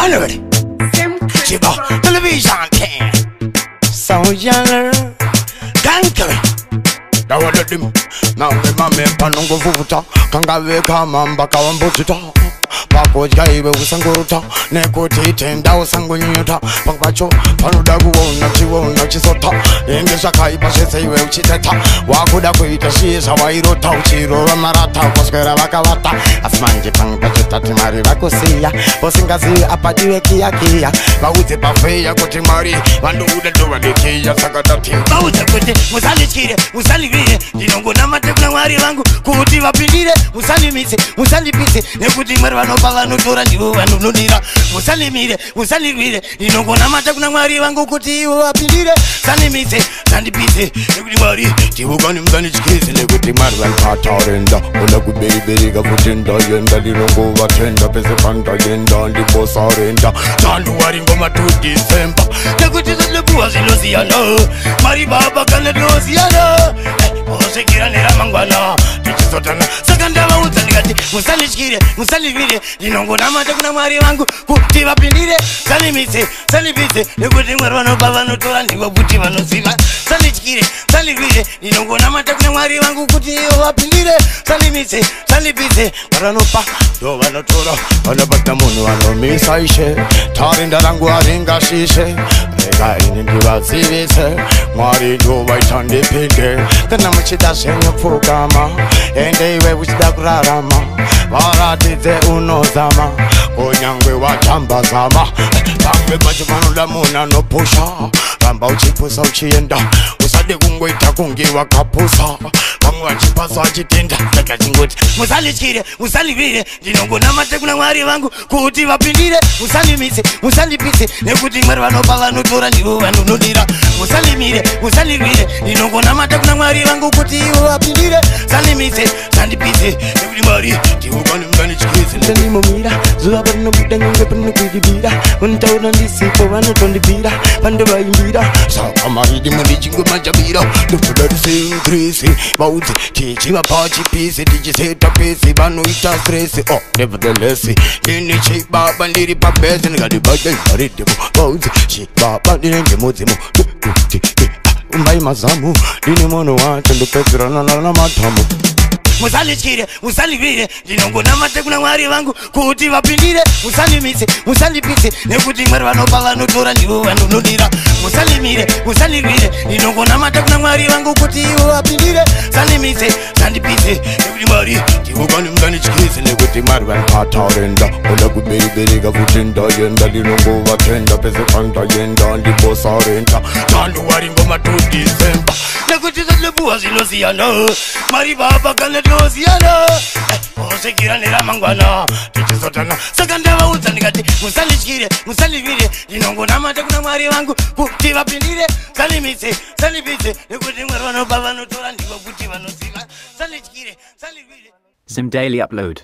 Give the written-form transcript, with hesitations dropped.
Already. Chiba, television can. So younger. Ganker. Now what let them. Now the mame panongo fufuta. Kangaveka mamba kawambotita. Pakoja ibe usanguruta. Nekoti tenda usangunyuta. Pangbacho panudagu wona chiwona chisota. Engesha kaipa shese iwe uchiteta. Wakuda kuita shisa wairota uchiro ramarata. Koskera wakawata. Asmanje pangpacheta timari wakusia. Posingazi apadiwe kia kia. Bauze pafeya kuti mari. Vandu udetuwa dikia sakatati. Bauze kuti musali chire, musali vire. Dinongo namate kuna mwari wangu. Kuti wapindire, musali mise, musali pise. Nekuti mwari wanopala nutora ndiwo wanununira. Musali mire, musali vire. Dinongo namate kuna mwari wangu. Kuti wapindire, sali mise, sali pise. Nekuti mwari, tiwukani mzani chikise. Nekuti mwari wanpata renda. Ola kuberi kavutenda yenda. Dinongo watenda, pese panda yenda. Ndibosa renda. Januari ngoma to December. Nekuti zalebuwa zilosiana. Mari baba kane losiana. Osekira nera mangwana. Tichisotana. Sakanda wa uzanikati. Musali chikire, musali vire. Dinongo namate kuna mwari wangu. Kuti wapindire. Sali mise, sali pise. Nekuti mwari wanopava nutora. Ndiwa kuti wanosiva. Sali chikire, sali vire. Dinongo namate kuna mwari wangu. Kuti wapindire. Sali mise, sali pise. Mwari wanopa. Do wanotora. Wanapata munu wanomisa ishe. Tarinda rangu aringa shishe. Rega ini ndiwazivise. Mwari ndo waitande pinde. Kana mchida shenye fukama. Ende iwe uchida kurarama. Varatize unozama. Onyangwe wachamba zama. Pangwe majumano la muna no pusha. Ramba uchipusa uchienda. Usade kungoita kungi wakapusa. Pangwe wachipasa wachitenda. Kaka chingoti. Musali chikire, musali vire. Dinongo namate kuna mwari wangu. Kuti wapindire. Musali mise, musali pise. Nekuti mwari wanopala nutora ndiwo wanununira. Musali mire, musali vire. Dinongo namate kuna mwari wangu. Kuti wapindire. Sali mise, sali pise. Nekuti mwari, tiwukani mzani chikise. Ndani momira, zuwa barno buda nyonge pano kujibira. Untauna ndisipo wanotondibira. Pande waimbira. Saka maridi mundi chingu majabira. Dupulari sinkrisi. Bauzi, chichi wapachi pisi. Diji seta pisi, banu ita stresi. Oh, nevertheless. Nini chibaba ndiri papesi. Ngadi bade maridimu. Bauzi, chibaba ndiri muzimu. Umbai mazamu. Dini mono wacha ndupezira na matamu. Musali chikire, musali vire. Dinongo namate kuna mwari wangu. Kuti wapindire. Musali mise, musali pise. Nekuti mwari wanopala nutora ndiwo wanununira. Musali mire, musali vire. Dinongo namate kuna mwari wangu. Kuti wapindire. Sali mise, sali pise. Nekuti mwari, tiwukani mzani chikise. Nekuti mwari wanpata renda. Ola kuberi kavutenda yenda. Dinongo watenda, pese panda yenda. Ndibosa renda. Januari ngoma to December. Nekuti zalebuwa zilosiana. Mari baba kane losiana. Osekira nera mangwana. Tichisotana. Sakanda wa uzanikati. Musali chikire, musali vire. Dinongo namate kuna mwari wangu. Kuti wapindire. Sali mise, sali pise. Nekuti mwari wanopava nutora ndiwo kuti wanosiva. Sali chikire, sali vire. Zim Daily Upload.